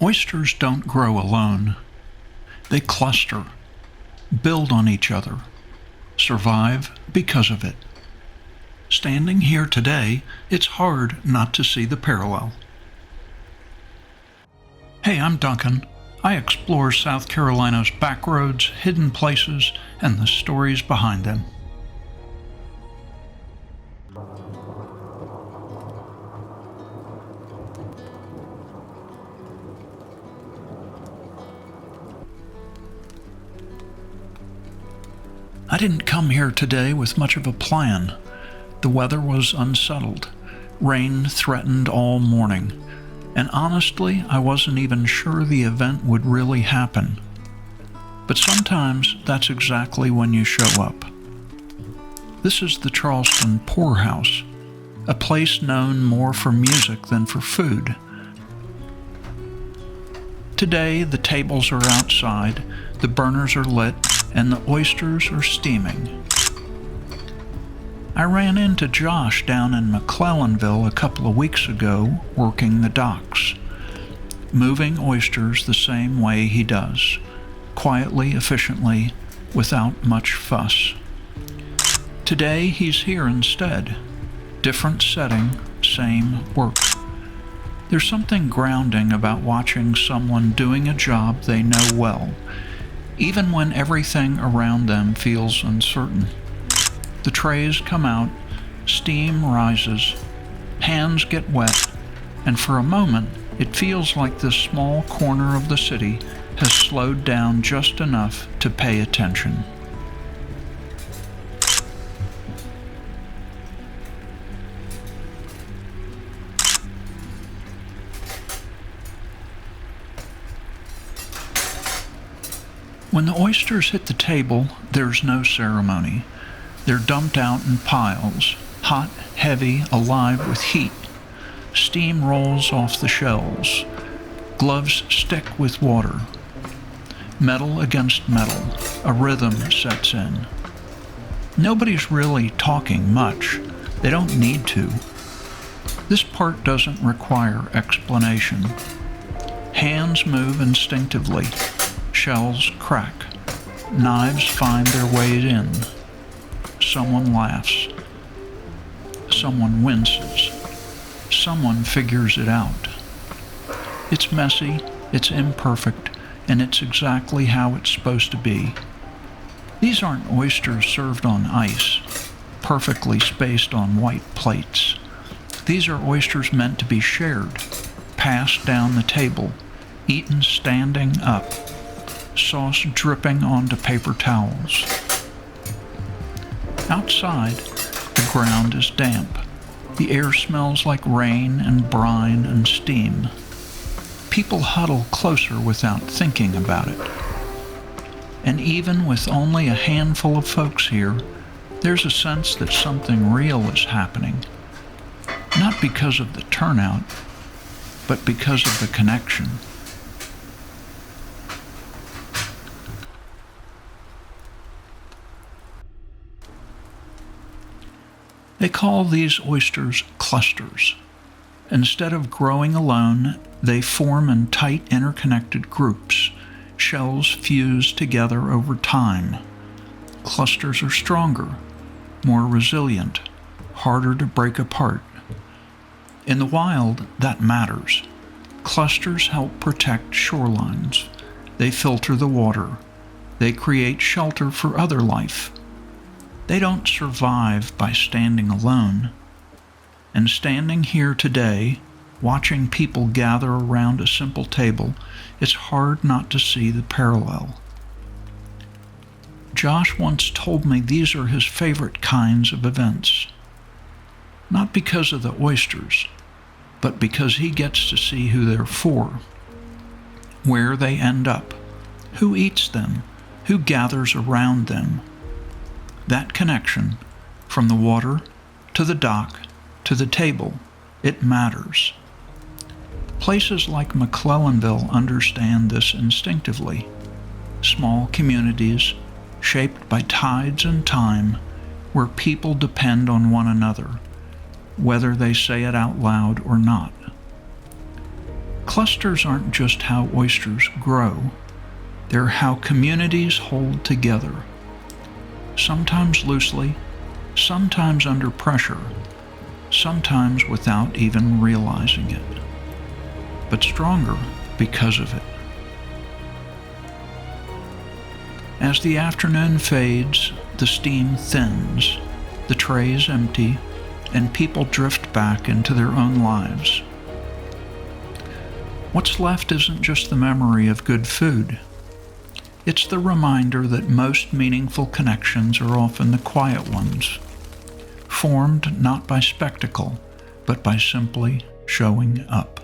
Oysters don't grow alone. They cluster, build on each other, survive because of it. Standing here today, it's hard not to see the parallel. Hey, I'm Duncan. I explore South Carolina's backroads, hidden places, and the stories behind them. I didn't come here today with much of a plan. The weather was unsettled. Rain threatened all morning. And honestly, I wasn't even sure the event would really happen. But sometimes that's exactly when you show up. This is the Charleston Pourhouse, a place known more for music than for food. Today, the tables are outside, the burners are lit, and the oysters are steaming. I ran into Josh down in McClellanville a couple of weeks ago working the docks, moving oysters the same way he does, quietly, efficiently, without much fuss. Today he's here instead. Different setting, same work. There's something grounding about watching someone doing a job they know well, even when everything around them feels uncertain. The trays come out, steam rises, hands get wet, and for a moment it feels like this small corner of the city has slowed down just enough to pay attention. When the oysters hit the table, there's no ceremony. They're dumped out in piles, hot, heavy, alive with heat. Steam rolls off the shells. Gloves stick with water. Metal against metal, a rhythm sets in. Nobody's really talking much. They don't need to. This part doesn't require explanation. Hands move instinctively. Shells crack. Knives find their way in. Someone laughs. Someone winces. Someone figures it out. It's messy, it's imperfect, and it's exactly how it's supposed to be. These aren't oysters served on ice, perfectly spaced on white plates. These are oysters meant to be shared, passed down the table, eaten standing up, sauce dripping onto paper towels. Outside, the ground is damp. The air smells like rain and brine and steam. People huddle closer without thinking about it. And even with only a handful of folks here, there's a sense that something real is happening. Not because of the turnout, but because of the connection. They call these oysters clusters. Instead of growing alone, they form in tight interconnected groups. Shells fuse together over time. Clusters are stronger, more resilient, harder to break apart. In the wild, that matters. Clusters help protect shorelines. They filter the water. They create shelter for other life. They don't survive by standing alone. And standing here today, watching people gather around a simple table, it's hard not to see the parallel. Josh once told me these are his favorite kinds of events. Not because of the oysters, but because he gets to see who they're for, where they end up, who eats them, who gathers around them. That connection, from the water to the dock to the table, it matters. Places like McClellanville understand this instinctively. Small communities, shaped by tides and time, where people depend on one another, whether they say it out loud or not. Clusters aren't just how oysters grow. They're how communities hold together. Sometimes loosely, sometimes under pressure, sometimes without even realizing it, but stronger because of it. As the afternoon fades, the steam thins, the trays empty, and people drift back into their own lives. What's left isn't just the memory of good food. It's the reminder that most meaningful connections are often the quiet ones, formed not by spectacle, but by simply showing up.